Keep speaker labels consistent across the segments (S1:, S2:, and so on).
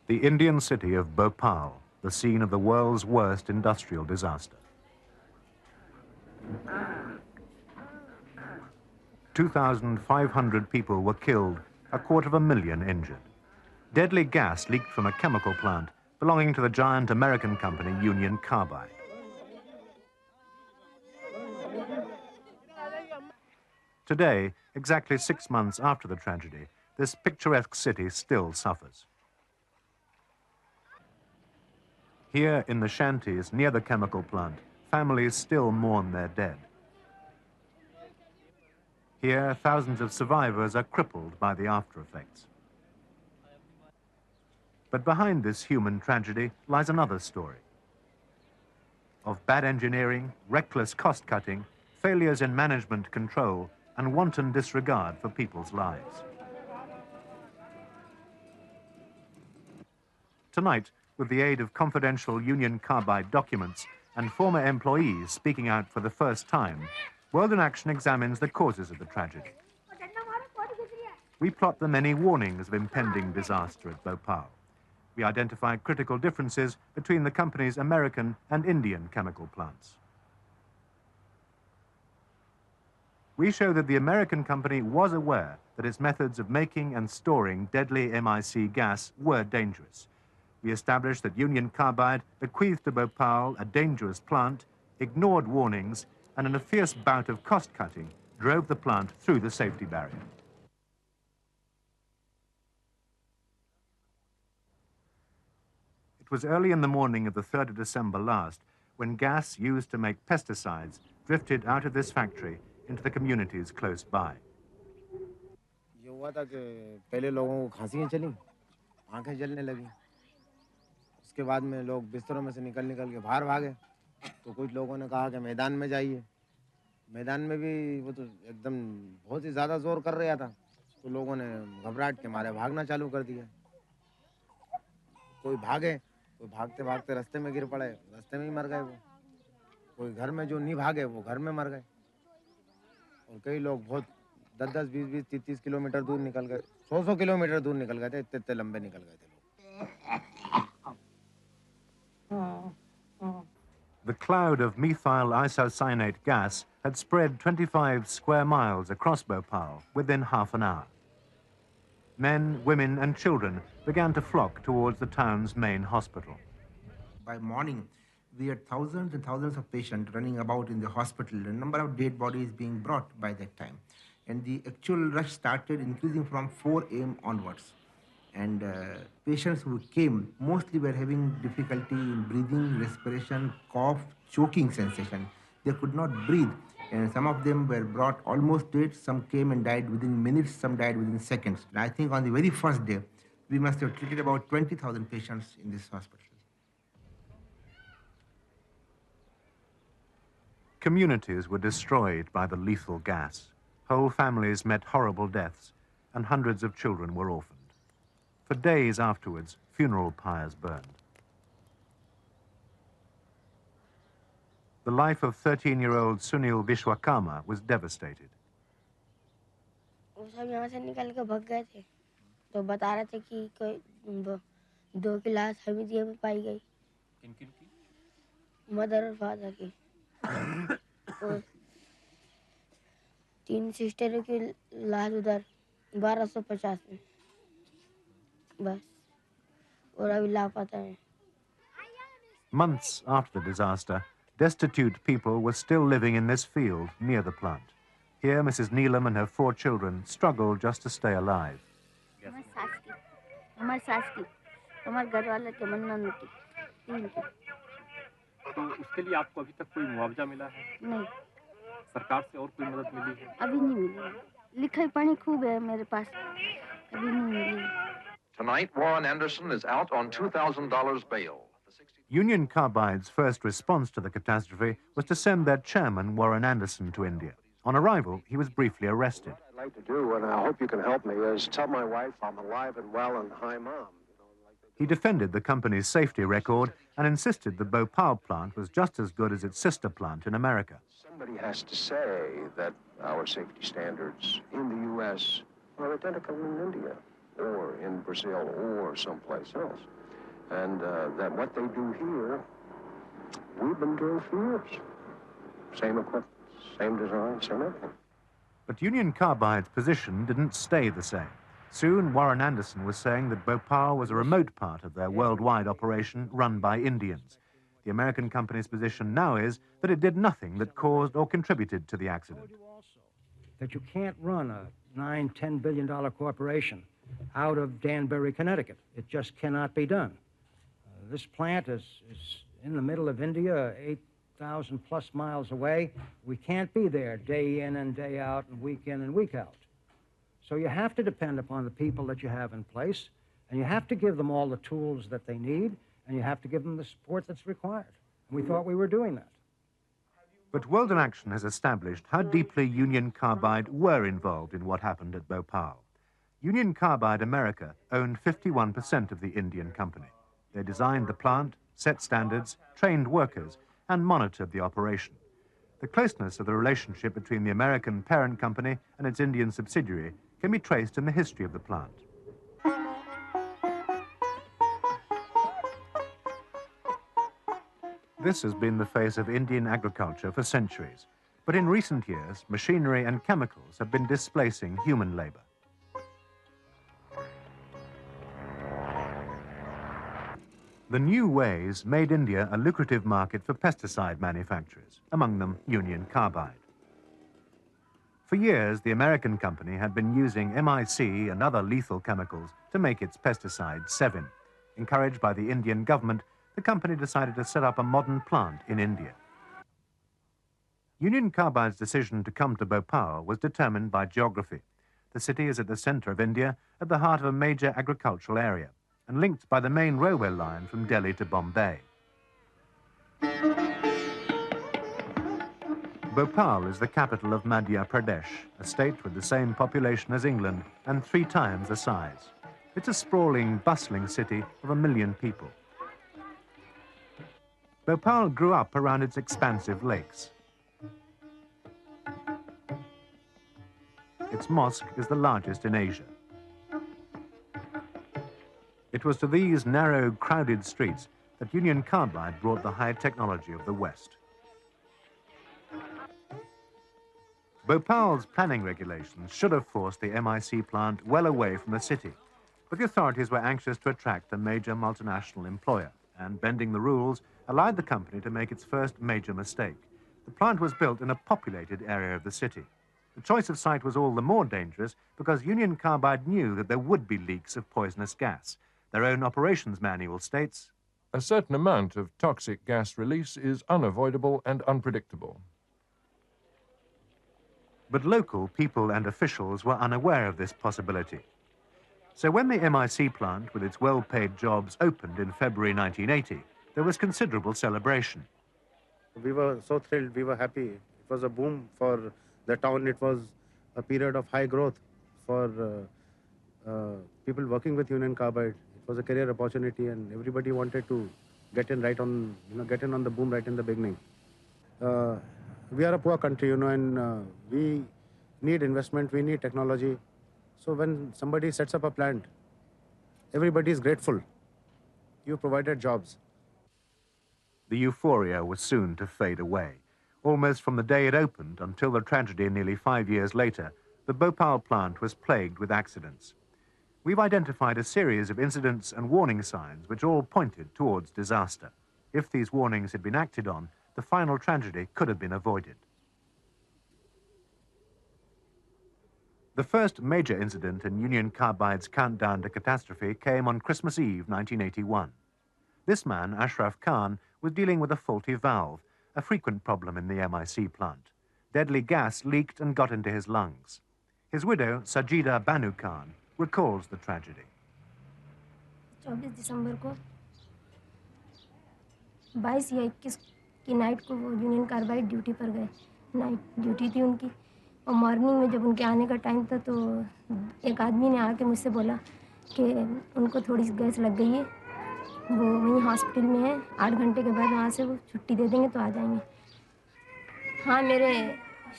S1: The Indian city of Bhopal, the scene of the world's worst industrial disaster. 2,500 people were killed, 250,000 injured. Deadly gas leaked from a chemical plant belonging to the giant American company Union Carbide. Today, exactly 6 months after the tragedy, this picturesque city still suffers. Here in the shanties near the chemical plant, families still mourn their dead. Here, thousands of survivors are crippled by the after effects. But behind this human tragedy lies another story of bad engineering, reckless cost-cutting, failures in management control, and wanton disregard for people's lives. Tonight, with the aid of confidential Union Carbide documents and former employees speaking out for the first time, World in Action examines the causes of the tragedy. We plot the many warnings of impending disaster at Bhopal. We identify critical differences between the company's American and Indian chemical plants. We show that the American company was aware that its methods of making and storing deadly MIC gas were dangerous. We established that Union Carbide bequeathed to Bhopal a dangerous plant, ignored warnings, and in a fierce bout of cost-cutting, drove the plant through the safety barrier. It was early in the morning of the 3rd of December last when gas used to make pesticides drifted out of this factory into the communities close by.
S2: ये हुआ था कि पहले लोगों को खांसियां चली, आंखें जलने लगी। उसके बाद में लोग बिस्तरों में से निकल के बाहर भागे, तो कुछ लोगों ने कहा कि मैदान में जाइए। मैदान में भी वो तो एकदम बहुत ही ज़्यादा जोर कर रहा था, तो लोगों ने घबराहट के मारे भागना चालू कर दिया। कोई भागे, कोई भागते-भागते रास्ते में गिर पड़े, रास्ते में ही मर गए वो। कोई घर में जो नहीं भागे, वो घर में मर गए। और कई लोग बहुत 10-10, 20-20, 30-30 किलोमीटर दूर निकल गए, 100-100 किलोमीटर दूर निकल गए थे, इतने लंबे निकल गए थे लोग।
S1: The cloud of methyl isocyanate gas had spread 25 square miles across Bhopal within half an hour. Men, women, and children began to flock towards the town's main hospital.
S3: By morning, we had thousands and thousands of patients running about in the hospital, a number of dead bodies being brought by that time. And the actual rush started increasing from 4 a.m. onwards. And patients who came mostly were having difficulty in breathing, respiration, cough, choking sensation. They could not breathe. And some of them were brought almost dead. Some came and died within minutes, some died within seconds. And I think on the very first day, we must have treated about 20,000 patients in this hospital.
S1: Communities were destroyed by the lethal gas. Whole families met horrible deaths, and hundreds of children were orphaned. For days afterwards, funeral pyres burned. The life of 13-year-old Sunil Vishwakarma was devastated.
S4: सब यहाँ से निकल के भाग गए थे, तो बता रहे थे कि कोई 2 की लाश हमीदिया में पाई गई। किन-किन की? मदर और फादर की। और 3 सिस्टरों की लाश उधर 1250 में, बस, और अभी लापता है।
S1: Months after the disaster, destitute people were still living in this field near the plant. Here, Mrs. Neelam and her 4 children struggled just to stay alive.
S5: तो उसके लिए आपको अभी तक कोई मुआवजा मिला है?
S4: नहीं।
S5: सरकार से और कोई मदद मिली है?
S4: अभी नहीं मिली। लिखाई पढ़ी खूब है मेरे पास, अभी नहीं मिली।
S6: Tonight, Warren Anderson is out on $2,000 bail.
S1: Union Carbide's first response to the catastrophe was to send their chairman, Warren Anderson, to India. On arrival, he was briefly arrested.
S7: What I'd like to do, and I hope you can help me, is tell my wife I'm alive and well and hi, Mom.
S1: He defended the company's safety record and insisted the Bhopal plant was just as good as its sister plant in America.
S7: Somebody has to say that our safety standards in the U.S. are identical in India. or in Brazil or someplace else. And that what they do here, we've been doing for years. Same equipment, same design, same everything.
S1: But Union Carbide's position didn't stay the same. Soon, Warren Anderson was saying that Bhopal was a remote part of their worldwide operation run by Indians. The American company's position now is that it did nothing that caused or contributed to the accident.
S8: That you can't run a $9–10 billion corporation out of Danbury, Connecticut. It just cannot be done. This plant is in the middle of India, 8,000 plus miles away. We can't be there day in and day out and week in and week out. So you have to depend upon the people that you have in place, and you have to give them all the tools that they need, and you have to give them the support that's required. And we thought we were doing that.
S1: But World in Action has established how deeply Union Carbide were involved in what happened at Bhopal. Union Carbide America owned 51% of the Indian company. They designed the plant, set standards, trained workers, and monitored the operation. The closeness of the relationship between the American parent company and its Indian subsidiary can be traced in the history of the plant. This has been the face of Indian agriculture for centuries, but in recent years, machinery and chemicals have been displacing human labor. The new ways made India a lucrative market for pesticide manufacturers, among them Union Carbide. For years, the American company had been using MIC and other lethal chemicals to make its pesticide Sevin. Encouraged by the Indian government, the company decided to set up a modern plant in India. Union Carbide's decision to come to Bhopal was determined by geography. The city is at the center of India, at the heart of a major agricultural area, and linked by the main railway line from Delhi to Bombay. Bhopal is the capital of Madhya Pradesh, a state with the same population as England and 3 times the size. It's a sprawling, bustling city of 1 million people. Bhopal grew up around its expansive lakes. Its mosque is the largest in Asia. It was to these narrow, crowded streets that Union Carbide brought the high technology of the West. Bhopal's planning regulations should have forced the MIC plant well away from the city, but the authorities were anxious to attract a major multinational employer, and bending the rules allowed the company to make its first major mistake. The plant was built in a populated area of the city. The choice of site was all the more dangerous because Union Carbide knew that there would be leaks of poisonous gas. Their own operations manual states,
S9: "A certain amount of toxic gas release is unavoidable and unpredictable."
S1: But local people and officials were unaware of this possibility. So when the MIC plant, with its well-paid jobs, opened in February 1980, there was considerable celebration.
S10: We were so thrilled, we were happy. It was a boom for the town. It was a period of high growth for people working with Union Carbide. It was a career opportunity, and everybody wanted to get in right on, get in on the boom right in the beginning. We are a poor country, and we need investment, we need technology. So when somebody sets up a plant, everybody is grateful. You provided jobs.
S1: The euphoria was soon to fade away. Almost from the day it opened until the tragedy nearly 5 years later, the Bhopal plant was plagued with accidents. We've identified a series of incidents and warning signs which all pointed towards disaster. If these warnings had been acted on, the final tragedy could have been avoided. The first major incident in Union Carbide's countdown to catastrophe came on Christmas Eve, 1981. This man, Ashraf Khan, was dealing with a faulty valve, a frequent problem in the MIC plant. Deadly gas leaked and got into his lungs. His widow, Sajida Banu Khan, recalls the tragedy.
S11: 24 दिसंबर को 22 या 21 की night को वो union carbide duty पर गए. Night duty थी उनकी, और मॉर्निंग में जब उनके आने का टाइम था तो एक आदमी ने आके मुझसे बोला कि उनको थोड़ी सी गैस लग गई है, वो वहीं हॉस्पिटल में है, 8 घंटे के बाद वहाँ से वो छुट्टी दे देंगे तो आ जाएंगे. हाँ, मेरे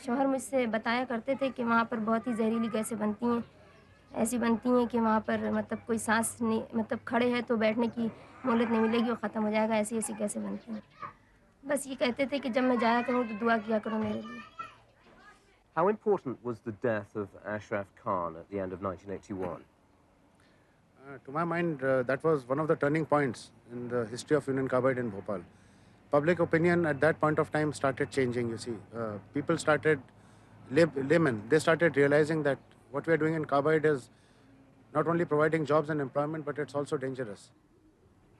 S11: शौहर मुझसे बताया करते थे कि वहाँ पर बहुत ही जहरीली गैसें बनती हैं, ऐसी बनती हैं कि वहाँ पर मतलब कोई सांस नहीं, मतलब खड़े हैं तो बैठने की मोहलत नहीं मिलेगी और ख़त्म हो जाएगा, ऐसी ऐसी गैसें बनती हैं। बस ये कहते थे कि जब मैं जाया करूँ तो दुआ किया करो मेरे लिए।
S12: How important was the death of Ashraf Khan at the end of 1981?
S10: To my mind, that was one of the turning points in the history of Union Carbide in Bhopal. Public opinion at that point of time started changing, you see. People started, laymen, they started realizing that what we are doing in Carbide is not only providing jobs and employment, but it's also dangerous.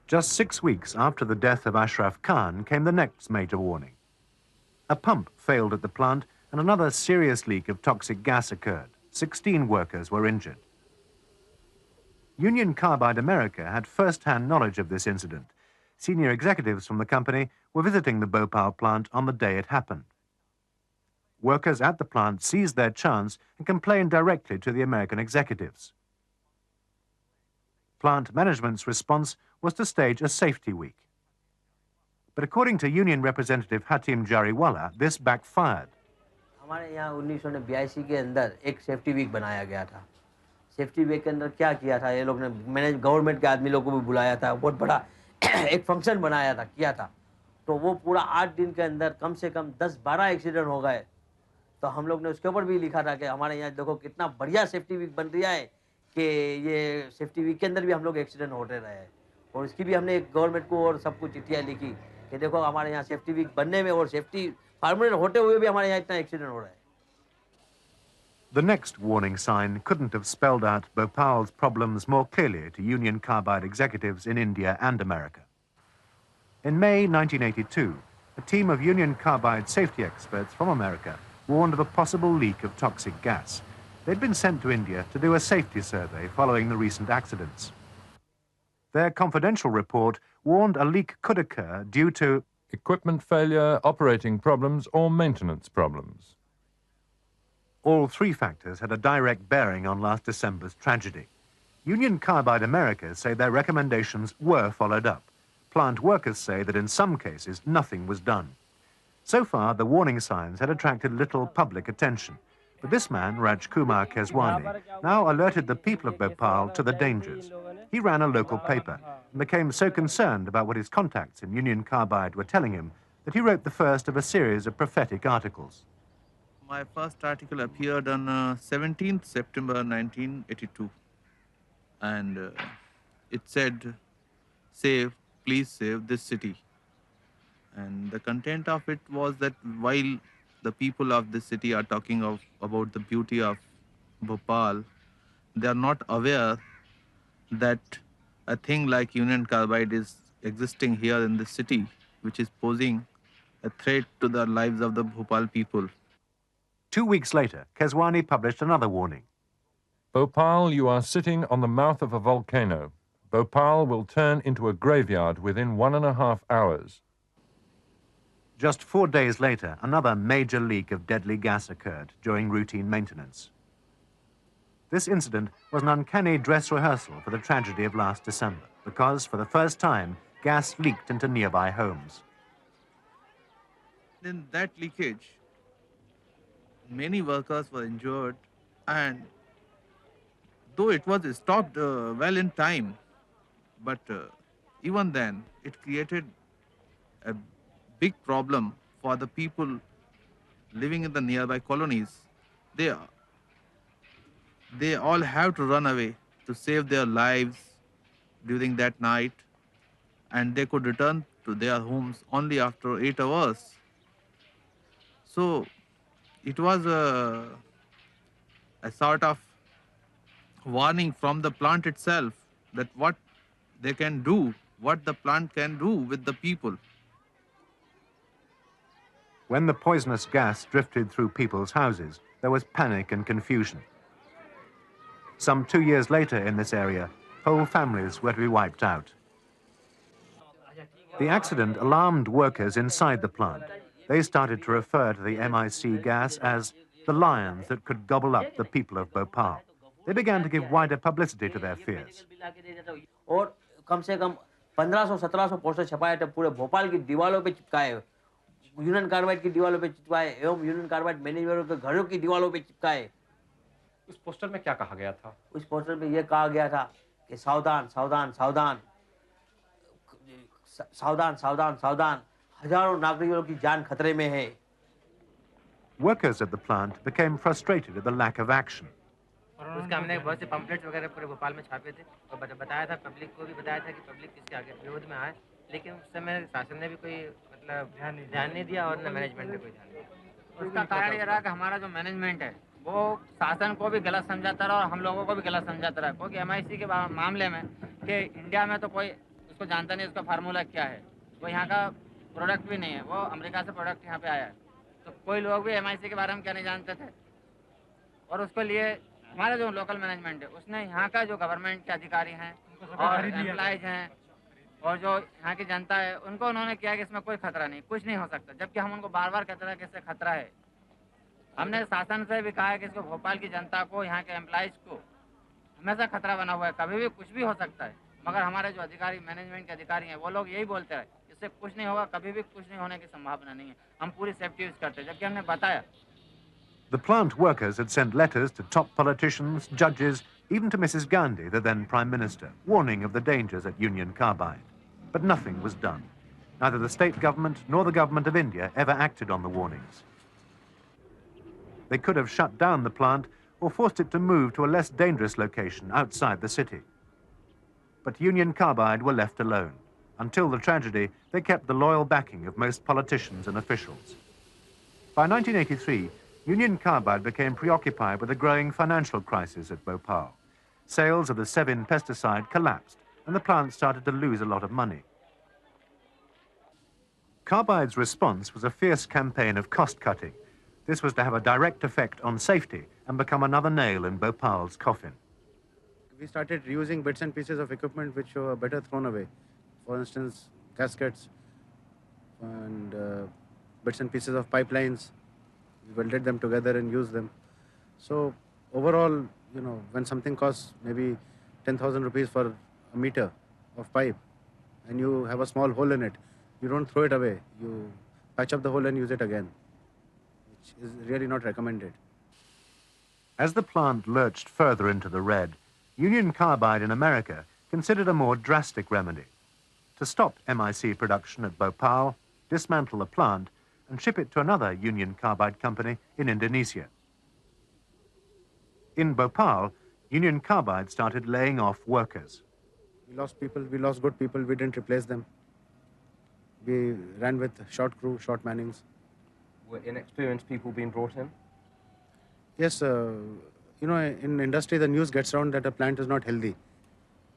S1: Just 6 weeks after the death of Ashraf Khan came the next major warning. A pump failed at the plant and another serious leak of toxic gas occurred. 16 workers were injured. Union Carbide America had first-hand knowledge of this incident. Senior executives from the company were visiting the Bhopal plant on the day it happened. Workers at the plant seized their chance and complained directly to the American executives. Plant management's response was to stage a safety week. But according to union representative Hatim Jariwala, this backfired.
S13: हमारे यहाँ 1982 के अंदर एक safety week बनाया गया था। Safety week के अंदर क्या किया था, ये लोग ने मैंने गवर्नमेंट के आदमी लोगों को भी बुलाया था, बहुत बड़ा एक फंक्शन बनाया था, किया था। तो वो पूरा 8 दिन के अंदर कम से कम 10-12 एक्सीडेंट हो गए। तो हम लोग ने उसके ऊपर भी लिखा था कि हमारे यहाँ देखो कितना बढ़िया सेफ्टी वीक बन रहा है कि ये सेफ्टी वीक के अंदर भी हम लोग एक्सीडेंट होते रहे हैं। और इसकी भी हमने एक गवर्नमेंट को और सबको चिट्ठियाँ लिखी कि देखो हमारे यहाँ सेफ्टी वीक बनने में और सेफ्टी परमानेंट होते हुए भी हमारे यहाँ इतना एक्सीडेंट हो रहा है।
S1: The next warning sign couldn't have spelled out Bhopal's problems more clearly to Union Carbide executives in India and America. In May 1982, a team of Union Carbide safety experts from America warned of a possible leak of toxic gas. They'd been sent to India to do a safety survey following the recent accidents. Their confidential report warned a leak could occur due to
S9: equipment failure, operating problems, or maintenance problems.
S1: All three factors had a direct bearing on last December's tragedy. Union Carbide America say their recommendations were followed up. Plant workers say that in some cases nothing was done. So far, the warning signs had attracted little public attention. But this man, Raj Kumar Keswani, now alerted the people of Bhopal to the dangers. He ran a local paper and became so concerned about what his contacts in Union Carbide were telling him that he wrote the first of a series of prophetic articles.
S14: My first article appeared on 17th September 1982, and it said, "Save, please save this city." And the content of it was that while the people of this city are talking about the beauty of Bhopal, they are not aware that a thing like Union Carbide is existing here in this city, which is posing a threat to the lives of the Bhopal people.
S1: 2 weeks later, Keswani published another warning.
S9: Bhopal, you are sitting on the mouth of a volcano. Bhopal will turn into a graveyard within 1.5 hours.
S1: Just 4 days later, another major leak of deadly gas occurred during routine maintenance. This incident was an uncanny dress rehearsal for the tragedy of last December, because for the first time, gas leaked into nearby homes.
S14: In that leakage, many workers were injured, and though it was stopped well in time, but even then it created a big problem for the people living in the nearby colonies. They all have to run away to save their lives during that night, and they could return to their homes only after 8 hours. So it was a sort of warning from the plant itself that what they can do, what the plant can do with the people.
S1: When the poisonous gas drifted through people's houses, there was panic and confusion. Some 2 years later in this area, whole families were to be wiped out. The accident alarmed workers inside the plant. They started to refer to the MIC gas as the lions that could gobble up the people of Bhopal. They began to give wider publicity to their fears.
S13: और कम से कम 1500-1700 poster छपाए थे, पूरे भोपाल की दीवारों पे चिपकाए, union carbide की दीवारों पे चिपकाए एवं यूनियन कार्बाइड मैनेजरों के घरों की दीवारों पे चिपकाए।
S5: उस पोस्टर में क्या कहा गया था?
S13: उस पोस्टर में यह कहा गया था कि सावधान सावधान सावधान, सावधान सावधान सावधान, हजारों नागरिकों की जान खतरे में है।
S1: Workers at the plant became frustrated at the lack of action.
S15: उसका हमने बहुत से पम्पलेट्स वगैरह पूरे भोपाल में छापे थे और बताया था, पब्लिक को भी बताया था कि पब्लिक इसके आगे विरोध में आए, लेकिन उस समय शासन ने भी कोई मतलब ध्यान नहीं दिया और न मैनेजमेंट ने कोई ध्यान दिया। उसका कारण ये रहा कि हमारा जो मैनेजमेंट है वो शासन को भी गलत समझाता रहा और हम लोगों को भी गलत समझाता रहा, क्योंकि MIC के मामले में कि इंडिया में तो कोई उसको जानता नहीं, उसका फार्मूला क्या है, वो यहाँ का प्रोडक्ट भी नहीं है, वो अमेरिका से प्रोडक्ट यहाँ पे आया है, तो कोई लोग भी MIC के बारे में क्या नहीं जानते थे। और उसके लिए हमारा जो लोकल मैनेजमेंट है उसने यहाँ का जो गवर्नमेंट के अधिकारी हैं और एम्प्लॉइज हैं और जो यहाँ की जनता है उनको उन्होंने किया कि इसमें कोई खतरा नहीं, कुछ नहीं हो सकता, जबकि हम उनको बार बार कहते रहे कि इससे खतरा है। हमने शासन से भी कहा है कि इसको भोपाल की जनता को, यहाँ के एम्प्लॉइज को हमेशा खतरा बना हुआ है, कभी भी कुछ भी हो सकता है, मगर हमारे जो अधिकारी मैनेजमेंट के अधिकारी हैं वो लोग यही बोलते रहे इससे कुछ नहीं होगा, कभी भी कुछ नहीं होने की संभावना नहीं है, हम पूरी सेफ्टी यूज करते हैं, जबकि हमने बताया।
S1: The plant workers had sent letters to top politicians, judges, even to Mrs. Gandhi, the then Prime Minister, warning of the dangers at Union Carbide. But nothing was done. Neither the state government nor the government of India ever acted on the warnings. They could have shut down the plant or forced it to move to a less dangerous location outside the city. But Union Carbide were left alone. Until the tragedy, they kept the loyal backing of most politicians and officials. By 1983, Union Carbide became preoccupied with a growing financial crisis at Bhopal. Sales of the Sevin pesticide collapsed, and the plant started to lose a lot of money. Carbide's response was a fierce campaign of cost-cutting. This was to have a direct effect on safety and become another nail in Bhopal's coffin.
S10: We started reusing bits and pieces of equipment which were better thrown away. For instance, gaskets and bits and pieces of pipelines. We welded them together and used them. So overall, you know, when something costs maybe 10,000 rupees for a meter of pipe and you have a small hole in it, you don't throw it away. You patch up the hole and use it again, which is really not recommended.
S1: As the plant lurched further into the red, Union Carbide in America considered a more drastic remedy: to stop MIC production at Bhopal, dismantle the plant, and ship it to another Union Carbide company in Indonesia. In Bhopal, Union Carbide started laying off workers.
S10: We lost people, we lost good people, we didn't replace them. We ran with short crew, short mannings.
S12: Were inexperienced people being brought in?
S10: Yes, you know, in industry the news gets around that a plant is not healthy.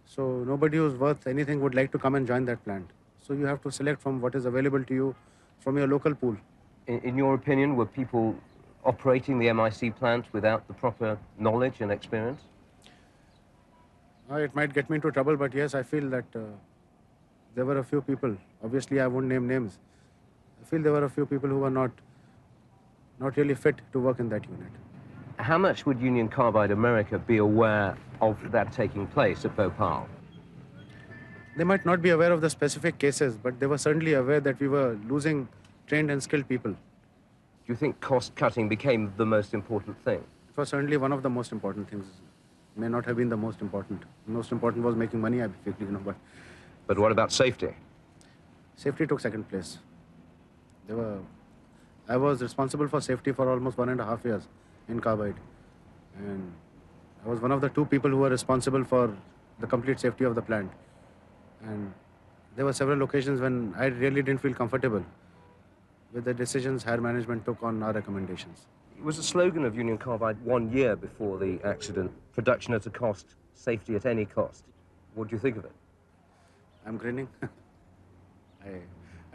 S10: So nobody who's worth anything would like to come and join that plant. So you have to select from what is available to you from your local pool.
S12: In your opinion, were people operating the MIC plants without the proper knowledge and experience?
S10: It might get me into trouble, but yes, I feel that there were a few people, obviously I won't name names, I feel there were a few people who were not really fit to work in that unit.
S12: How much would Union Carbide America be aware of that taking place at Bhopal?
S10: They might not be aware of the specific cases, but they were certainly aware that we were losing trained and skilled people.
S12: Do you think cost cutting became the most important thing?
S10: It was certainly one of the most important things. May not have been the most important. The most important was making money, you know,
S12: But what about safety?
S10: Safety took second place. I was responsible for safety for almost 1.5 years in Carbide. And I was one of the 2 people who were responsible for the complete safety of the plant. And there were several occasions when I really didn't feel comfortable with the decisions higher management took on our recommendations.
S12: It was a slogan of Union Carbide 1 year before the accident: production at a cost, safety at any cost. What do you think of it?
S10: I'm grinning.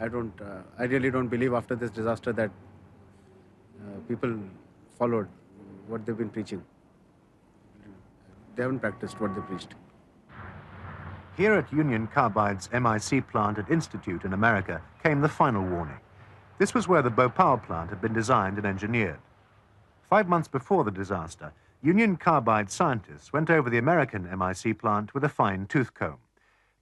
S10: I really don't believe after this disaster that people followed what they've been preaching. They haven't practiced what they preached.
S1: Here at Union Carbide's MIC plant at Institute in America came the final warning. This was where the Bhopal plant had been designed and engineered. 5 months before the disaster, Union Carbide scientists went over the American MIC plant with a fine tooth comb.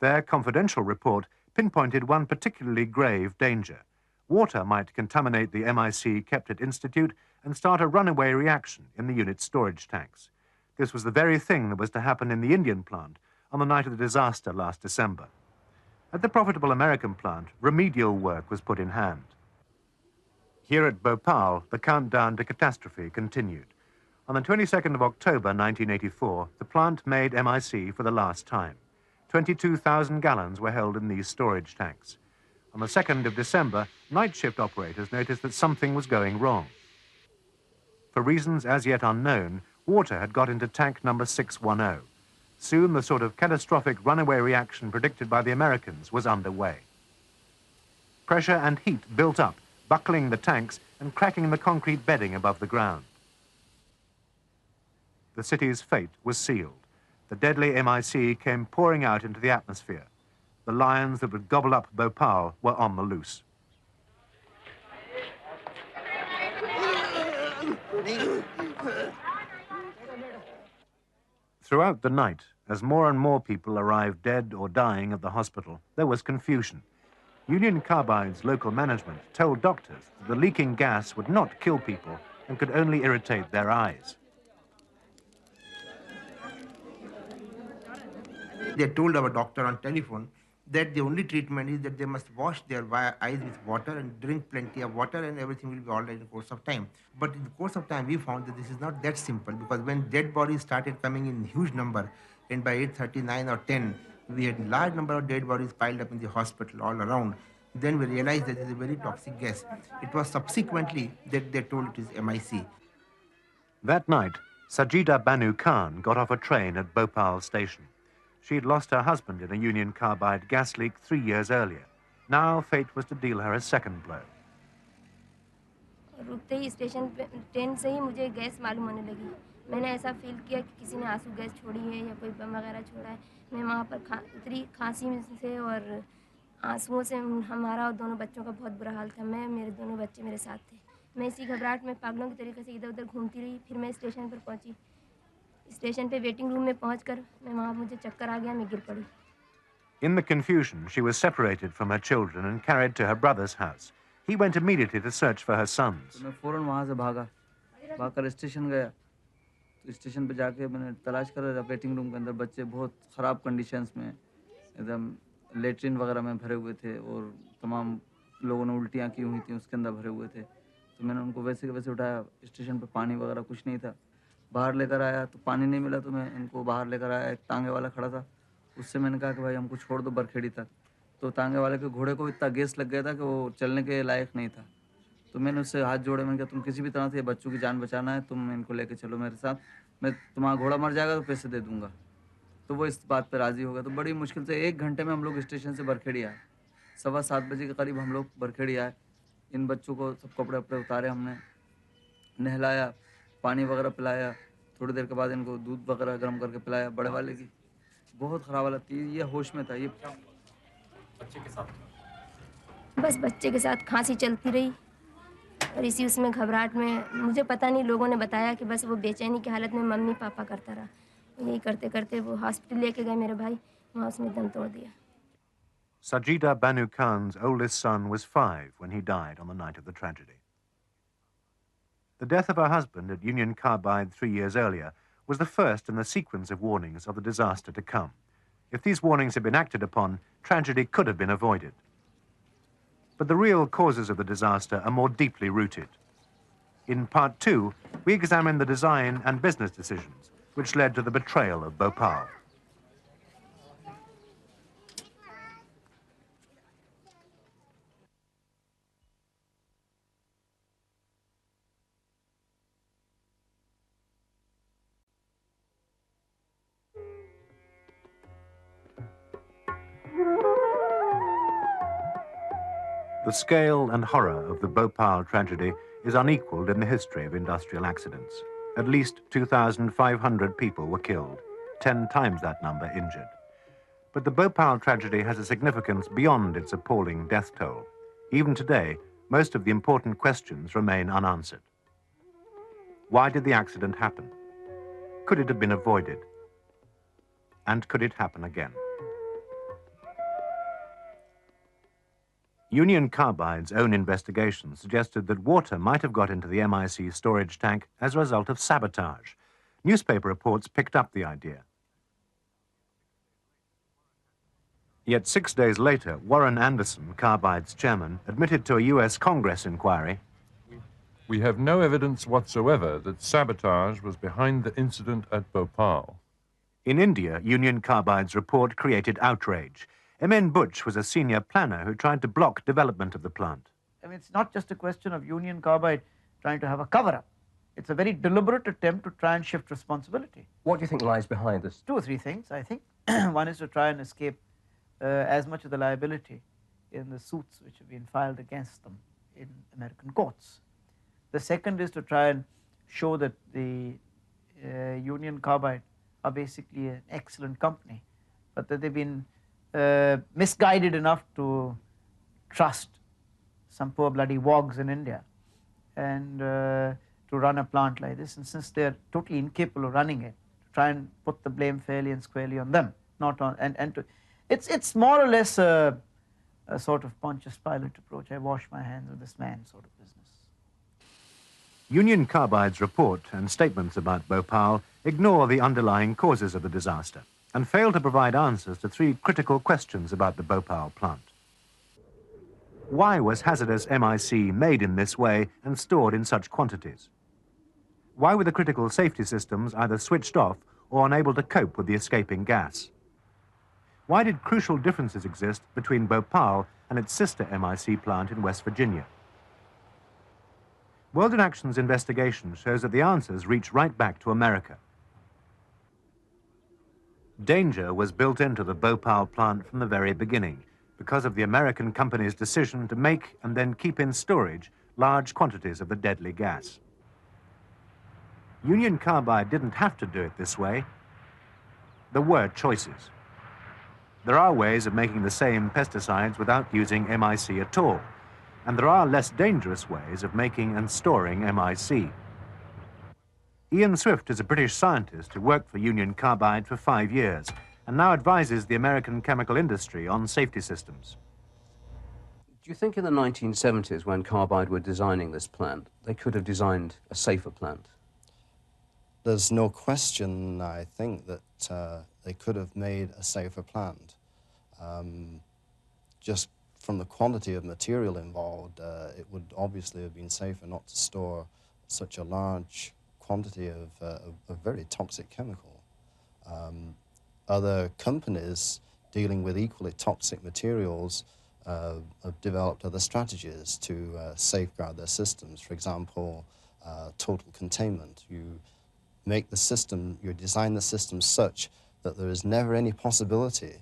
S1: Their confidential report pinpointed one particularly grave danger. Water might contaminate the MIC kept at Institute and start a runaway reaction in the unit's storage tanks. This was the very thing that was to happen in the Indian plant on the night of the disaster last December. At the profitable American plant, remedial work was put in hand. Here at Bhopal, the countdown to catastrophe continued. On the 22nd of October 1984, the plant made MIC for the last time. 22,000 gallons were held in these storage tanks. On the 2nd of December, night shift operators noticed that something was going wrong. For reasons as yet unknown, water had got into tank number 610. Soon the sort of catastrophic runaway reaction predicted by the Americans was underway. Pressure and heat built up, buckling the tanks and cracking the concrete bedding above the ground. The city's fate was sealed. The deadly MIC came pouring out into the atmosphere. The lions that would gobble up Bhopal were on the loose. Throughout the night, as more and more people arrived dead or dying at the hospital, there was confusion. Union Carbide's local management told doctors that the leaking gas would not kill people and could only irritate their eyes.
S3: They told our doctor on telephone that the only treatment is that they must wash their eyes with water and drink plenty of water and everything will be all right in the course of time. But in the course of time, we found that this is not that simple, because when dead bodies started coming in huge number, and by 8:39 or 10, we had large number of dead bodies piled up in the hospital all around, then we realized that it is a very toxic gas. It was subsequently that they told it is MIC.
S1: That night, Sajida Banu Khan got off a train at Bhopal station. She'd lost her husband in a Union Carbide gas leak 3 years earlier. Now fate was to deal her a second blow.
S11: रुकते ही station पे train से ही मुझे gas मालूम होने लगी। मैंने ऐसा feel किया कि किसी ने आंसू गैस छोड़ी है या कोई बम वगैरह छोड़ा है। मैं वहाँ पर उतरी खांसी से और आंसुओं से हमारा और दोनों बच्चों का बहुत बुरा हाल था। मैं मेरे दोनों बच्चे मेरे साथ थे। मैं इसी घबराहट में पागलों की तरीके से इधर उधर घूमती रही। फिर मैं स्टेशन पर पहुँची। स्टेशन पे वेटिंग रूम में पहुँचकर मैं वहाँ मुझे चक्कर आ गया, मैं गिर पड़ी।
S1: In the confusion, she was separated from her children and carried to her brother's house. He went immediately to search for her sons.
S16: मैं फौरन वहाँ से भागकर स्टेशन गया। तो स्टेशन पे जाके मैंने तलाश करा वेटिंग रूम के अंदर बच्चे बहुत ख़राब कंडीशंस में एकदम लेटरिन वगैरह में भरे हुए थे और तमाम लोगों ने उल्टियाँ की हुई थी, उसके अंदर भरे हुए थे। तो मैंने उनको वैसे के वैसे उठाया। स्टेशन पे पानी वगैरह कुछ नहीं था। बाहर लेकर आया तो पानी नहीं मिला, तो मैं इनको बाहर लेकर आया। एक तांगे वाला खड़ा था, उससे मैंने कहा कि भाई हमको छोड़ दो बरखेड़ी तक। तो तांगे वाले के घोड़े को इतना गैस लग गया था कि वो चलने के लायक नहीं था। तो मैंने उससे हाथ जोड़े। मैंने कहा तुम किसी भी तरह से बच्चों की जान बचाना है, तुम इनको लेके चलो मेरे साथ। मैं तुम्हारा घोड़ा मर जाएगा तो पैसे दे दूंगा। तो वो इस बात पर राज़ी हो गया। तो बड़ी मुश्किल से 1 घंटे में हम लोग स्टेशन से बरखेड़ी आए। 7:15 बजे के करीब हम लोग बरखेड़ी आए। इन बच्चों को सब कपड़े वपड़े उतारे, हमने नहलाया, पानी वगैरह पिलाया। थोड़ी देर के बाद इनको दूध वगैरह गर्म करके पिलाया। बड़े वाले की बहुत ख़राब हालत थी, ये होश में था। ये
S11: बच्चे के साथ बस बच्चे के साथ खांसी चलती रही और इसी उसमें घबराहट में मुझे पता नहीं, लोगों ने बताया कि बस वो बेचैनी की हालत में मम्मी पापा करता रहा। यही करते करते वो हॉस्पिटल लेके गए मेरे भाई, वहाँ उसने दम तोड़ दिया।
S1: Sajida Banu Khan's oldest son was 5 when he died on the night of the tragedy. The death of her husband at Union Carbide 3 years earlier was the first in the sequence of warnings of the disaster to come. If these warnings had been acted upon, tragedy could have been avoided. But the real causes of the disaster are more deeply rooted. In part 2, we examine the design and business decisions which led to the betrayal of Bhopal. The scale and horror of the Bhopal tragedy is unequaled in the history of industrial accidents. At least 2,500 people were killed, 10 times that number injured. But the Bhopal tragedy has a significance beyond its appalling death toll. Even today, most of the important questions remain unanswered. Why did the accident happen? Could it have been avoided? And could it happen again? Union Carbide's own investigation suggested that water might have got into the MIC storage tank as a result of sabotage. Newspaper reports picked up the idea. Yet 6 days later, Warren Anderson, Carbide's chairman, admitted to a U.S. Congress inquiry,
S9: "We have no evidence whatsoever that sabotage was behind the incident at Bhopal."
S1: In India, Union Carbide's report created outrage. M.N. Butch was a senior planner who tried to block development of the plant.
S17: I mean, it's not just a question of Union Carbide trying to have a cover-up. It's a very deliberate attempt to try and shift responsibility.
S12: What do you think lies behind this?
S17: Two or three things, I think. One is to try and escape as much of the liability in the suits which have been filed against them in American courts. The second is to try and show that the Union Carbide are basically an excellent company, but that they've been misguided enough to trust some poor bloody wogs in India and to run a plant like this. And since they're totally incapable of running it, to try and put the blame fairly and squarely on them, not on, and to, it's more or less a sort of Pontius Pilate approach. I wash my hands of this man sort of business.
S1: Union Carbide's report and statements about Bhopal ignore the underlying causes of the disaster and fail to provide answers to three critical questions about the Bhopal plant. Why was hazardous MIC made in this way and stored in such quantities? Why were the critical safety systems either switched off or unable to cope with the escaping gas? Why did crucial differences exist between Bhopal and its sister MIC plant in West Virginia? World in Action's investigation shows that the answers reach right back to America. Danger was built into the Bhopal plant from the very beginning because of the American company's decision to make and then keep in storage large quantities of the deadly gas. Union Carbide didn't have to do it this way. There were choices. There are ways of making the same pesticides without using MIC at all, and there are less dangerous ways of making and storing MIC. Ian Swift is a British scientist who worked for Union Carbide for 5 years and now advises the American chemical industry on safety systems.
S12: Do you think in the 1970s, when Carbide were designing this plant, they could have designed a safer plant?
S18: There's no question, I think, that they could have made a safer plant. Just from the quantity of material involved, it would obviously have been safer not to store such a large quantity of a very toxic chemical. Other companies dealing with equally toxic materials have developed other strategies to safeguard their systems. For example, total containment. You make the system, you design the system such that there is never any possibility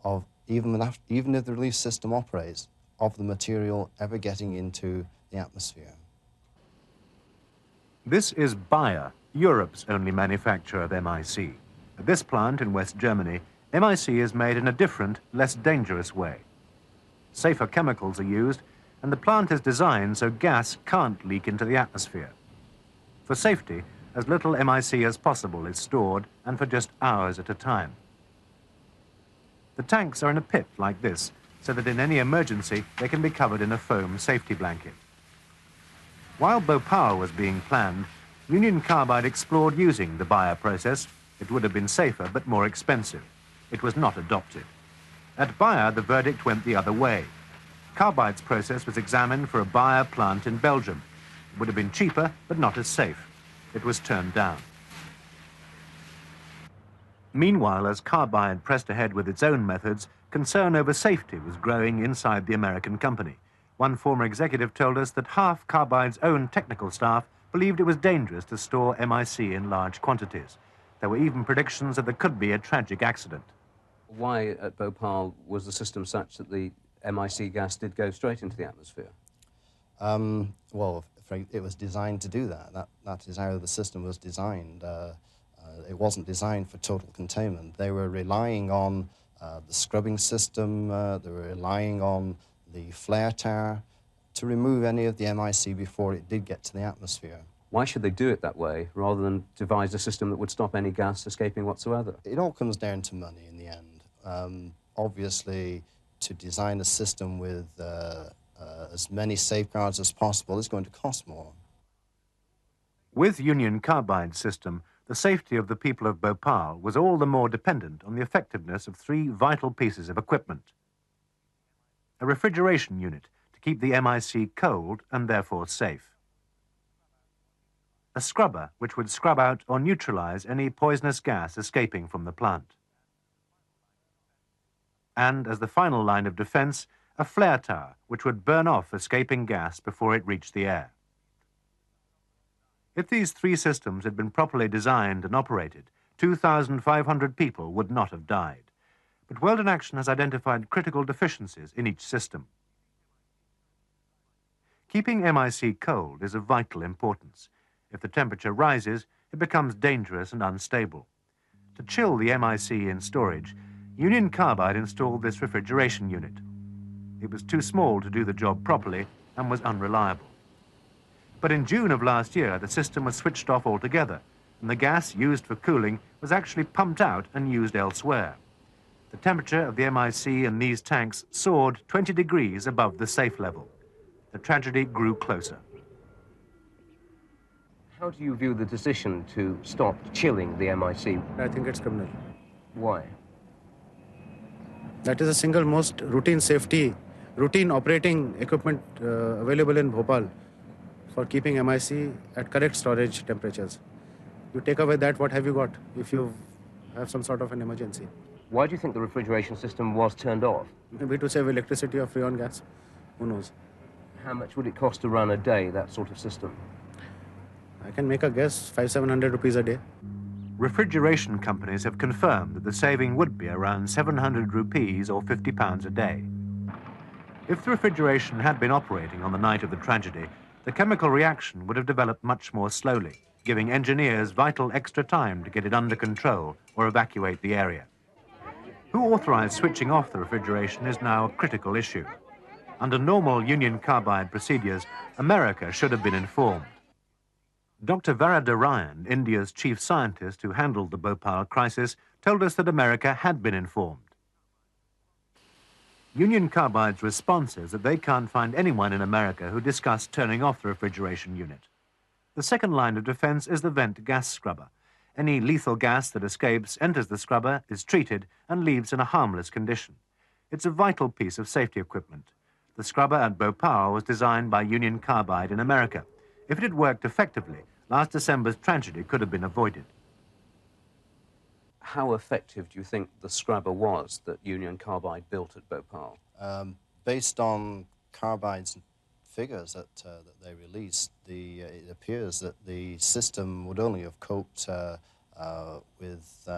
S18: of, even if the release system operates, of the material ever getting into the atmosphere.
S1: This is Bayer, Europe's only manufacturer of MIC. At this plant in West Germany, MIC is made in a different, less dangerous way. Safer chemicals are used, and the plant is designed so gas can't leak into the atmosphere. For safety, as little MIC as possible is stored, and for just hours at a time. The tanks are in a pit like this, so that in any emergency, they can be covered in a foam safety blanket. While Bhopal was being planned, Union Carbide explored using the Bayer process. It would have been safer, but more expensive. It was not adopted. At Bayer, the verdict went the other way. Carbide's process was examined for a Bayer plant in Belgium. It would have been cheaper, but not as safe. It was turned down. Meanwhile, as Carbide pressed ahead with its own methods, concern over safety was growing inside the American company. One former executive told us that half Carbide's own technical staff believed it was dangerous to store MIC in large quantities. There were even predictions that there could be a tragic accident.
S12: Why at Bhopal was the system such that the MIC gas did go straight into the atmosphere?
S18: Well, it was designed to do that. That is how the system was designed. It wasn't designed for total containment. They were relying on the scrubbing system, they were relying on the flare tower to remove any of the MIC before it did get to the atmosphere.
S12: Why should they do it that way rather than devise a system that would stop any gas escaping whatsoever?
S18: It all comes down to money in the end. Obviously, to design a system with as many safeguards as possible is going to cost more.
S1: With Union Carbide's system, the safety of the people of Bhopal was all the more dependent on the effectiveness of three vital pieces of equipment. A refrigeration unit to keep the MIC cold and therefore safe. A scrubber which would scrub out or neutralize any poisonous gas escaping from the plant. And as the final line of defense, a flare tower which would burn off escaping gas before it reached the air. If these three systems had been properly designed and operated, 2,500 people would not have died. But Weldon Action has identified critical deficiencies in each system. Keeping MIC cold is of vital importance. If the temperature rises, it becomes dangerous and unstable. To chill the MIC in storage, Union Carbide installed this refrigeration unit. It was too small to do the job properly and was unreliable. But in June of last year, the system was switched off altogether, and the gas used for cooling was actually pumped out and used elsewhere. The temperature of the MIC in these tanks soared 20 degrees above the safe level. The tragedy grew closer.
S12: How do you view the decision to stop chilling the MIC?
S10: I think it's criminal.
S12: Why?
S10: That is the single most routine operating equipment available in Bhopal for keeping MIC at correct storage temperatures. You take away that, what have you got if you have some sort of an emergency?
S12: Why do you think the refrigeration system was turned off?
S10: Maybe to save electricity or freon gas. Who knows?
S12: How much would it cost to run a day, that sort of system?
S10: I can make a guess, 500-700 rupees a day.
S1: Refrigeration companies have confirmed that the saving would be around 700 rupees or £50 a day. If the refrigeration had been operating on the night of the tragedy, the chemical reaction would have developed much more slowly, giving engineers vital extra time to get it under control or evacuate the area. Who authorized switching off the refrigeration is now a critical issue. Under normal Union Carbide procedures, America should have been informed. Dr. Varada Ryan, India's chief scientist who handled the Bhopal crisis, told us that America had been informed. Union Carbide's response is that they can't find anyone in America who discussed turning off the refrigeration unit. The second line of defense is the vent gas scrubber. Any lethal gas that escapes enters the scrubber, is treated, and leaves in a harmless condition. It's a vital piece of safety equipment. The scrubber at Bhopal was designed by Union Carbide in America. If it had worked effectively, last December's tragedy could have been avoided.
S12: How effective do you think the scrubber was that Union Carbide built at Bhopal?
S18: Based on Carbide's figures that they released, it appears that the system would only have coped with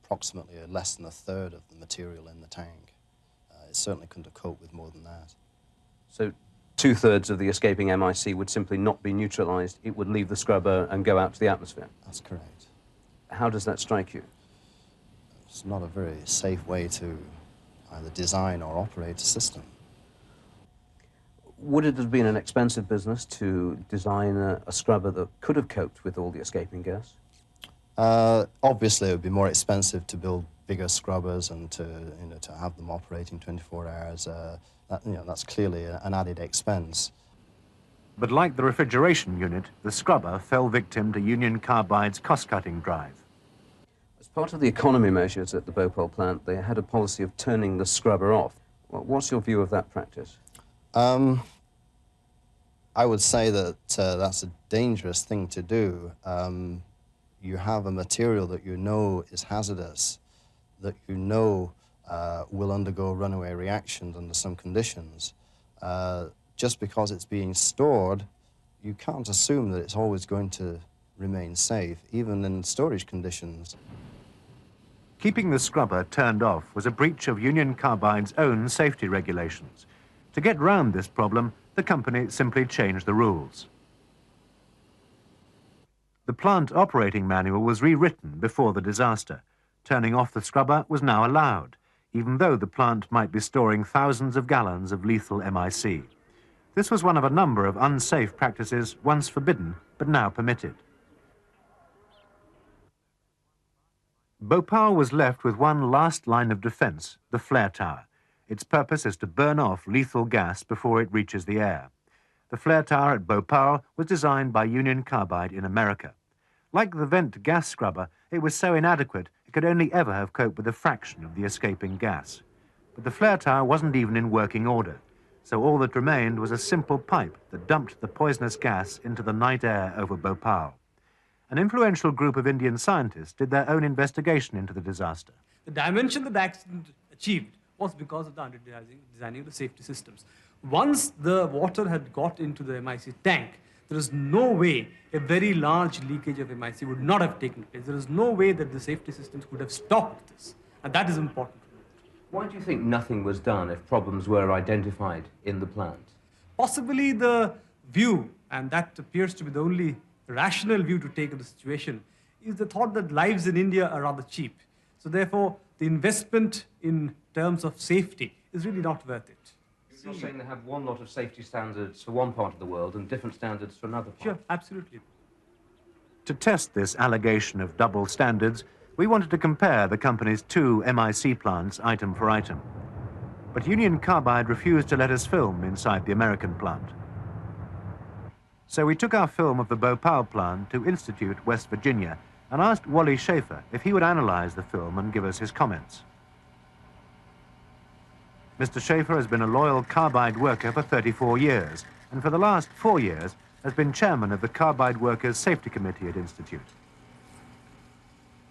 S18: approximately less than a third of the material in the tank. It certainly couldn't have coped with more than that.
S12: So 2/3 of the escaping MIC would simply not be neutralized. It would leave the scrubber and go out to the atmosphere.
S18: That's correct.
S12: How does that strike you?
S18: It's not a very safe way to either design or operate a system.
S12: Would it have been an expensive business to design a scrubber that could have coped with all the escaping gas?
S18: Obviously, it would be more expensive to build bigger scrubbers and to have them operating 24 hours. That's clearly an added expense.
S1: But like the refrigeration unit, the scrubber fell victim to Union Carbide's cost-cutting drive.
S12: As part of the economy measures at the Bhopal plant, they had a policy of turning the scrubber off. What's your view of that practice?
S18: I would say that that's a dangerous thing to do. You have a material that you know is hazardous, that you know will undergo runaway reactions under some conditions. Just because it's being stored, you can't assume that it's always going to remain safe, even in storage conditions.
S1: Keeping the scrubber turned off was a breach of Union Carbide's own safety regulations. To get round this problem, the company simply changed the rules. The plant operating manual was rewritten before the disaster. Turning off the scrubber was now allowed, even though the plant might be storing thousands of gallons of lethal MIC. This was one of a number of unsafe practices once forbidden, but now permitted. Bhopal was left with one last line of defense, the flare tower. Its purpose is to burn off lethal gas before it reaches the air. The flare tower at Bhopal was designed by Union Carbide in America. Like the vent gas scrubber, it was so inadequate it could only ever have coped with a fraction of the escaping gas. But the flare tower wasn't even in working order, so all that remained was a simple pipe that dumped the poisonous gas into the night air over Bhopal. An influential group of Indian scientists did their own investigation into the disaster.
S19: The dimension that the accident achieved was because of the under-designing of the safety systems. Once the water had got into the MIC tank, there is no way a very large leakage of MIC would not have taken place. There is no way that the safety systems could have stopped this. And that is important.
S12: Why do you think nothing was done if problems were identified in the plant?
S19: Possibly the view, and that appears to be the only rational view to take of the situation, is the thought that lives in India are rather cheap. So therefore, the investment in terms of safety is really not worth it.
S12: You're saying they have one lot of safety standards for one part of the world and different standards for another part?
S19: Sure, absolutely.
S1: To test this allegation of double standards, we wanted to compare the company's two MIC plants item for item. But Union Carbide refused to let us film inside the American plant. So we took our film of the Bhopal plant to Institute, West Virginia, and asked Wally Schaefer if he would analyze the film and give us his comments. Mr. Schaefer has been a loyal Carbide worker for 34 years, and for the last 4 years has been chairman of the Carbide Workers Safety Committee at Institute.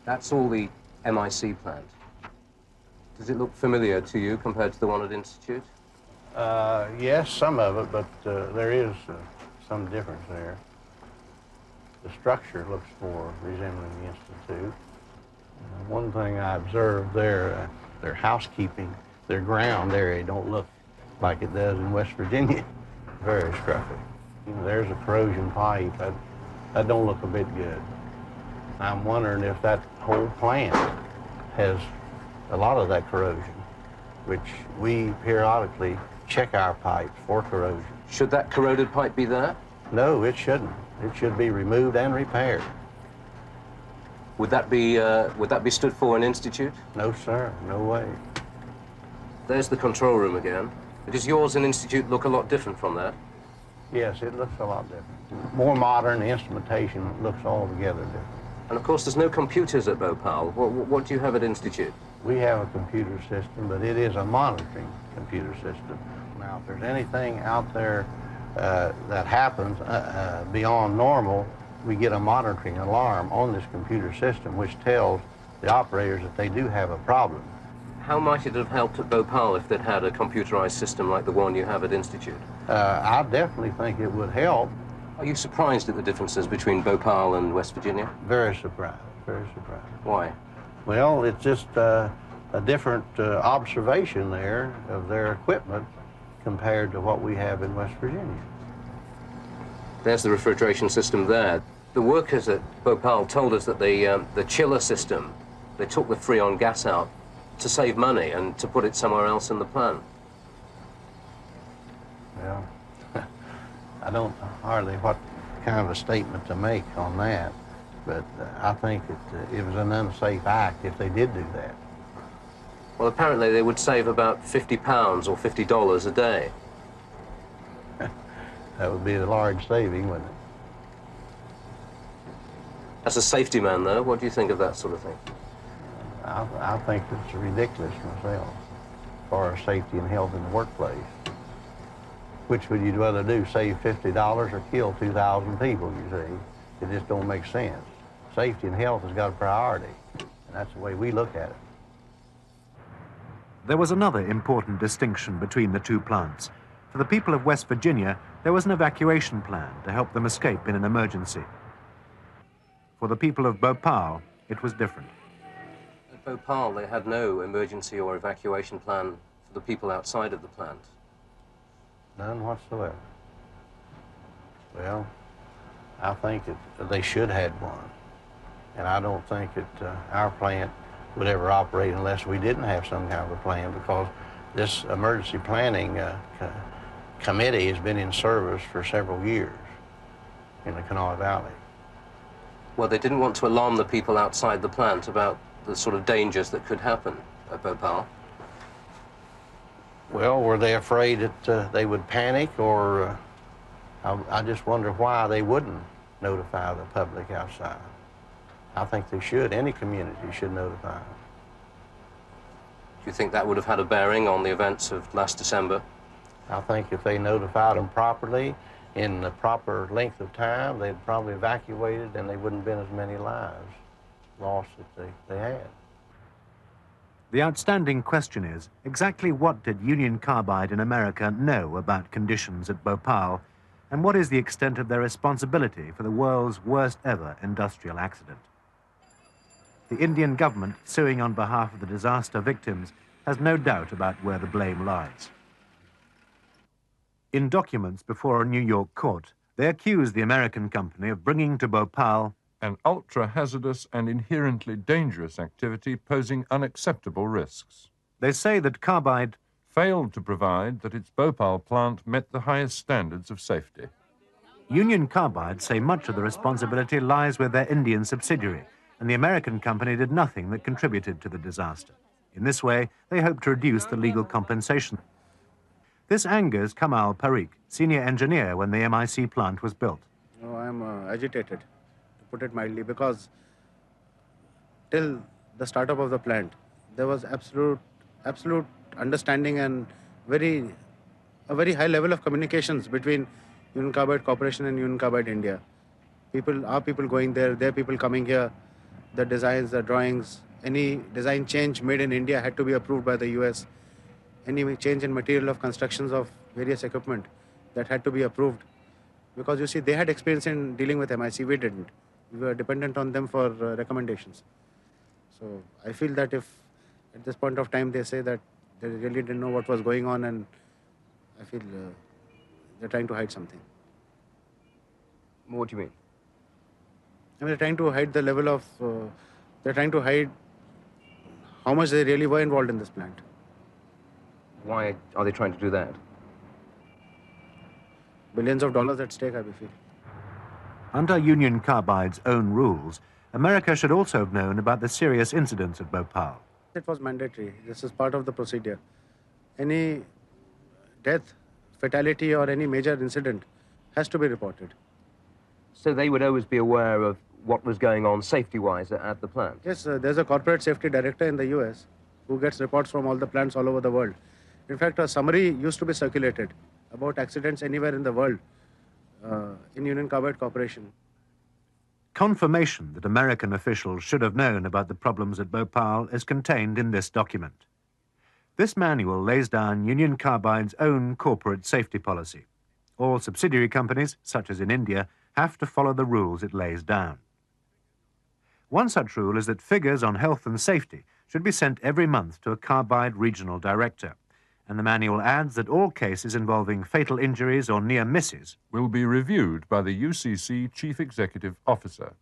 S12: That's all the MIC plant. Does it look familiar to you compared to the one at Institute?
S10: Yes, some of it, but there is some difference there. The structure looks more resembling the Institute. One thing I observed there, their housekeeping, their ground area don't look like it does in West Virginia. Very scruffy. There's a corrosion pipe. That don't look a bit good. I'm wondering if that whole plant has a lot of that corrosion, which we periodically check our pipes for corrosion.
S12: Should that corroded pipe be there?
S10: No, it shouldn't. It should be removed and repaired.
S12: Would that be stood for an Institute?
S10: No, sir. No way.
S12: There's the control room again. Does yours and Institute look a lot different from that?
S10: Yes, it looks a lot different. More modern, the instrumentation looks altogether different.
S12: And of course, there's no computers at Bhopal. What do you have at Institute?
S10: We have a computer system, but it is a monitoring computer system. Now, if there's anything out there that happens beyond normal, we get a monitoring alarm on this computer system, which tells the operators that they do have a problem.
S12: How might it have helped at Bhopal if they'd had a computerized system like the one you have at Institute?
S10: I definitely think it would help.
S12: Are you surprised at the differences between Bhopal and West Virginia?
S10: Very surprised, very surprised.
S12: Why?
S10: Well, it's just a different observation there of their equipment compared to what we have in West Virginia.
S12: There's the refrigeration system there. The workers at Bhopal told us that the chiller system, they took the Freon gas out to save money and to put it somewhere else in the plant.
S10: Well, I don't hardly what kind of a statement to make on that, but I think it was an unsafe act if they did do that.
S12: Well, apparently they would save about £50 or $50 a day.
S10: That would be a large saving, wouldn't it?
S12: As a safety man, though, what do you think of that sort of thing?
S10: I think it's ridiculous myself for safety and health in the workplace. Which would you rather do, save $50 or kill 2,000 people, you see? It just don't make sense. Safety and health has got a priority, and that's the way we look at it.
S1: There was another important distinction between the two plants. For the people of West Virginia, there was an evacuation plan to help them escape in an emergency. For the people of Bhopal, it was different.
S12: At Bhopal, they had no emergency or evacuation plan for the people outside of the plant.
S10: None whatsoever. Well, I think they should have had one. And I don't think that our plant would ever operate unless we didn't have some kind of a plan, because this emergency planning committee has been in service for several years in the Kanawha Valley.
S12: Well, they didn't want to alarm the people outside the plant about the sort of dangers that could happen at Bhopal.
S10: Well, were they afraid that they would panic, or I just wonder why they wouldn't notify the public outside.
S20: I think they should. Any community should notify them.
S12: Do you think that would have had a bearing on the events of last December?
S20: I think if they notified them properly, in the proper length of time, they'd probably evacuated and there wouldn't have been as many lives lost that they had.
S1: The outstanding question is, exactly what did Union Carbide in America know about conditions at Bhopal, and what is the extent of their responsibility for the world's worst ever industrial accident? The Indian government, suing on behalf of the disaster victims, has no doubt about where the blame lies. In documents before a New York court, they accuse the American company of bringing to Bhopal
S9: an ultra-hazardous and inherently dangerous activity posing unacceptable risks.
S1: They say that Carbide
S9: failed to provide that its Bhopal plant met the highest standards of safety.
S1: Union Carbide say much of the responsibility lies with their Indian subsidiary, and the American company did nothing that contributed to the disaster. In this way, they hope to reduce the legal compensation. This angers Kamal Parikh, senior engineer when the MIC plant was built.
S10: Oh, I'm agitated, to put it mildly, because till the startup of the plant, there was absolute understanding and a very high level of communications between Union Carbide Corporation and Union Carbide India. Our people going there, their people coming here, the designs, the drawings, any design change made in India had to be approved by the US. Any change in material of constructions of various equipment, that had to be approved. Because you see, they had experience in dealing with MIC, we didn't. We were dependent on them for recommendations. So I feel that if at this point of time they say that they really didn't know what was going on, and I feel they're trying to hide something.
S12: What do you mean?
S10: I mean, they're trying to hide the level of, they're trying to hide how much they really were involved in this plant.
S12: Why are they trying to do that?
S10: Billions of dollars at stake, I feel.
S1: Under Union Carbide's own rules, America should also have known about the serious incidents at Bhopal.
S10: It was mandatory. This is part of the procedure. Any death, fatality, or any major incident has to be reported.
S12: So they would always be aware of what was going on safety-wise at the plant?
S10: Yes, there's a corporate safety director in the US who gets reports from all the plants all over the world. In fact, a summary used to be circulated about accidents anywhere in the world in Union Carbide Corporation.
S1: Confirmation that American officials should have known about the problems at Bhopal is contained in this document. This manual lays down Union Carbide's own corporate safety policy. All subsidiary companies, such as in India, have to follow the rules it lays down. One such rule is that figures on health and safety should be sent every month to a Carbide regional director, and the manual adds that all cases involving fatal injuries or near misses
S9: will be reviewed by the UCC Chief Executive Officer.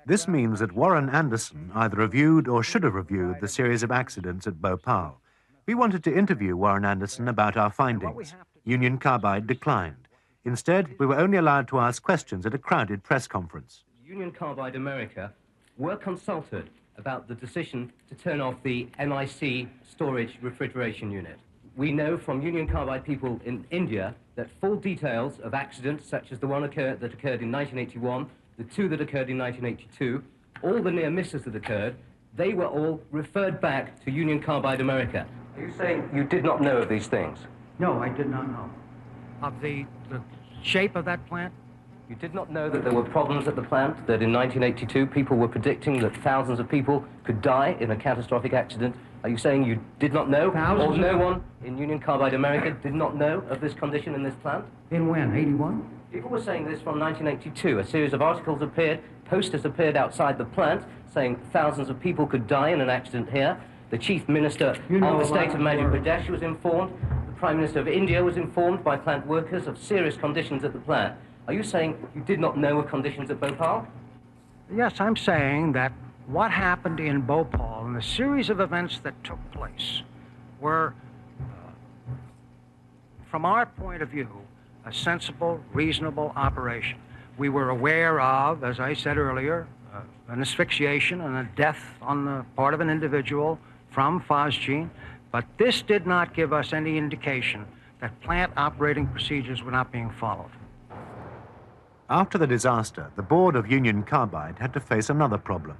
S1: This means that Warren Anderson either reviewed or should have reviewed the series of accidents at Bhopal. We wanted to interview Warren Anderson about our findings. Union Carbide declined. Instead, we were only allowed to ask questions at a crowded press conference.
S12: Union Carbide America were consulted about the decision to turn off the MIC storage refrigeration unit. We know from Union Carbide people in India that full details of accidents such as the one that occurred in 1981, the two that occurred in 1982, all the near misses that occurred, they were all referred back to Union Carbide America. Are you saying you did not know of these things?
S8: No, I did not know. Of the shape of that plant?
S12: You did not know that there were problems at the plant, that in 1982 people were predicting that thousands of people could die in a catastrophic accident? Are you saying you did not know? Or no one in Union Carbide America did not know of this condition in this plant?
S8: In when, 81?
S12: People were saying this from 1982. A series of articles appeared, posters appeared outside the plant saying thousands of people could die in an accident here. The Chief Minister of the State of Madhya Pradesh was informed. The Prime Minister of India was informed by plant workers of serious conditions at the plant. Are you saying you did not know of conditions at Bhopal?
S8: Yes, I'm saying that what happened in Bhopal and the series of events that took place were, from our point of view, a sensible, reasonable operation. We were aware of, as I said earlier, an asphyxiation and a death on the part of an individual from phosgene, but this did not give us any indication that plant operating procedures were not being followed.
S1: After the disaster, the board of Union Carbide had to face another problem.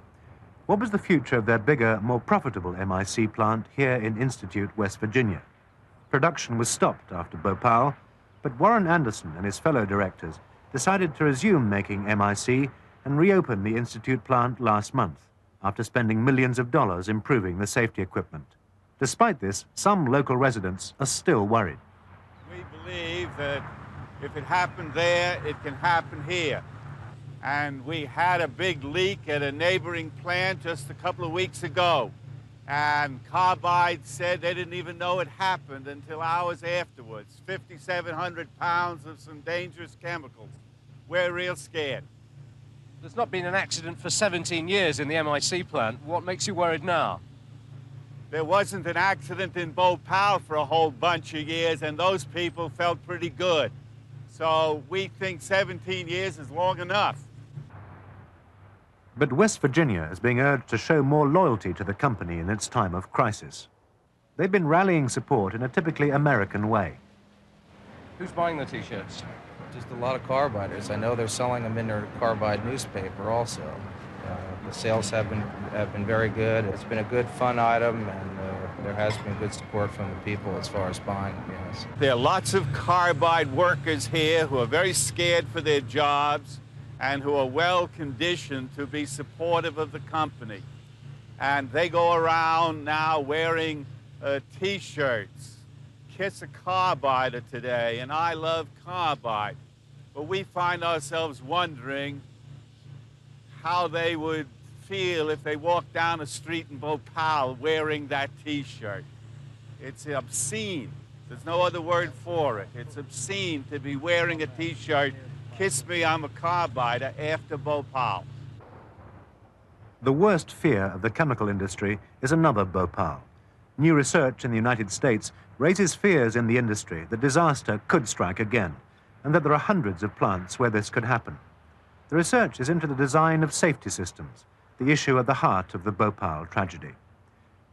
S1: What was the future of their bigger, more profitable MIC plant here in Institute, West Virginia? Production was stopped after Bhopal, but Warren Anderson and his fellow directors decided to resume making MIC and reopen the Institute plant last month, after spending millions of dollars improving the safety equipment. Despite this, some local residents are still worried.
S21: We believe that if it happened there, it can happen here. And we had a big leak at a neighboring plant just a couple of weeks ago. And Carbide said they didn't even know it happened until hours afterwards. 5,700 pounds of some dangerous chemicals. We're real scared.
S12: There's not been an accident for 17 years in the MIC plant. What makes you worried now?
S21: There wasn't an accident in Bhopal for a whole bunch of years, and those people felt pretty good. So we think 17 years is long enough.
S1: But West Virginia is being urged to show more loyalty to the company in its time of crisis. They've been rallying support in a typically American way.
S12: Who's buying the T-shirts?
S22: Just a lot of carbiders. I know they're selling them in their Carbide newspaper also. The sales have been very good. It's been a good fun item, and there has been good support from the people as far as buying them, yes.
S21: There are lots of Carbide workers here who are very scared for their jobs and who are well conditioned to be supportive of the company. And they go around now wearing T-shirts. Kiss a Carbider today, and I love Carbide. But we find ourselves wondering how they would feel if they walked down a street in Bhopal wearing that T-shirt. It's obscene. There's no other word for it. It's obscene to be wearing a T-shirt, "Kiss me, I'm a Carbider," after Bhopal.
S1: The worst fear of the chemical industry is another Bhopal. New research in the United States raises fears in the industry that disaster could strike again, and that there are hundreds of plants where this could happen. The research is into the design of safety systems, the issue at the heart of the Bhopal tragedy.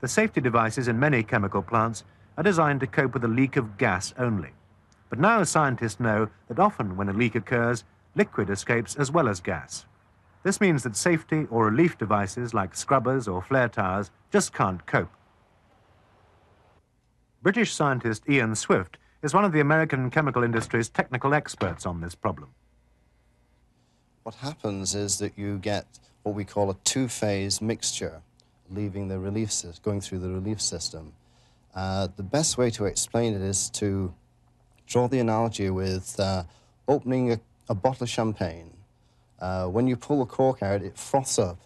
S1: The safety devices in many chemical plants are designed to cope with a leak of gas only. But now scientists know that often when a leak occurs, liquid escapes as well as gas. This means that safety or relief devices like scrubbers or flare towers just can't cope. British scientist Ian Swift is one of the American chemical industry's technical experts on this problem.
S18: What happens is that you get what we call a two-phase mixture, leaving the relief system, going through the relief system. The best way to explain it is to draw the analogy with opening a bottle of champagne. When you pull the cork out, it froths up,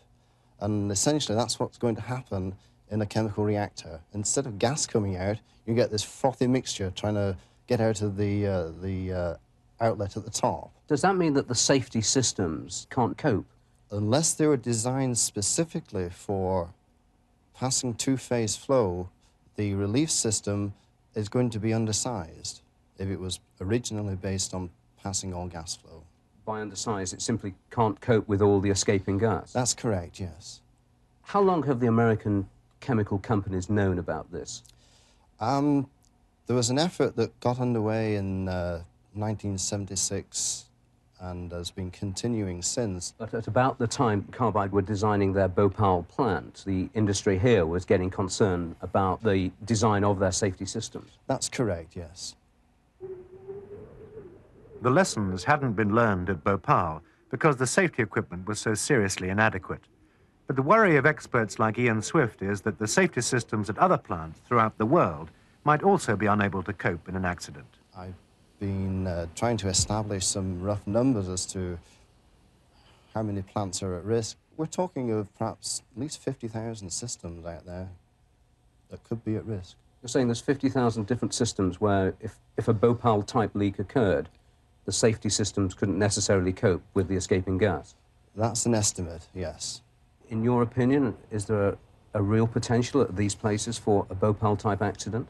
S18: and essentially that's what's going to happen in a chemical reactor. Instead of gas coming out, you get this frothy mixture trying to get out of the outlet at the top.
S12: Does that mean that the safety systems can't cope?
S18: Unless they were designed specifically for passing two-phase flow, the relief system is going to be undersized if it was originally based on passing all gas flow.
S12: By undersized, it simply can't cope with all the escaping gas?
S18: That's correct, yes.
S12: How long have the American chemical companies known about this?
S18: There was an effort that got underway in 1976 and has been continuing since.
S12: But at about the time Carbide were designing their Bhopal plant, the industry here was getting concerned about the design of their safety systems.
S18: That's correct, yes.
S1: The lessons hadn't been learned at Bhopal because the safety equipment was so seriously inadequate. But the worry of experts like Ian Swift is that the safety systems at other plants throughout the world might also be unable to cope in an accident.
S18: I've been trying to establish some rough numbers as to how many plants are at risk. We're talking of perhaps at least 50,000 systems out there that could be at risk.
S12: You're saying there's 50,000 different systems where if a Bhopal-type leak occurred, the safety systems couldn't necessarily cope with the escaping gas?
S18: That's an estimate, yes.
S12: In your opinion, is there a real potential at these places for a Bhopal-type accident?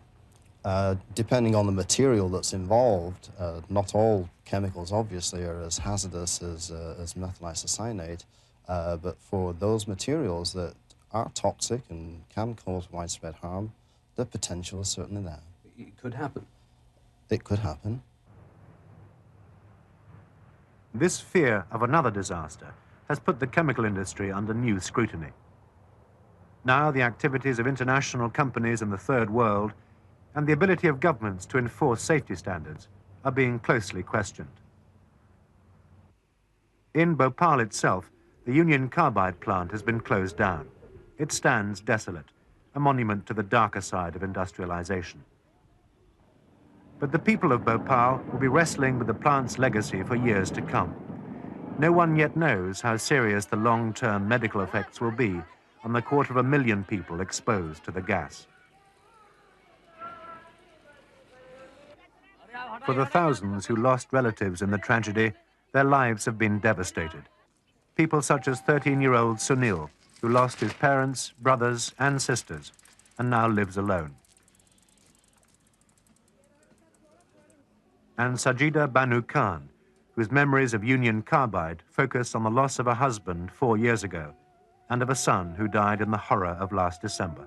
S18: Depending on the material that's involved, not all chemicals obviously are as hazardous as methyl isocyanate, but for those materials that are toxic and can cause widespread harm, the potential is certainly there.
S12: It could happen.
S18: It could happen.
S1: This fear of another disaster has put the chemical industry under new scrutiny. Now the activities of international companies in the Third World and the ability of governments to enforce safety standards are being closely questioned. In Bhopal itself, the Union Carbide plant has been closed down. It stands desolate, a monument to the darker side of industrialization. But the people of Bhopal will be wrestling with the plant's legacy for years to come. No one yet knows how serious the long-term medical effects will be on the 250,000 people exposed to the gas. For the thousands who lost relatives in the tragedy, their lives have been devastated. People such as 13-year-old Sunil, who lost his parents, brothers and sisters, and now lives alone. And Sajida Banu Khan, whose memories of Union Carbide focus on the loss of a husband 4 years ago and of a son who died in the horror of last December.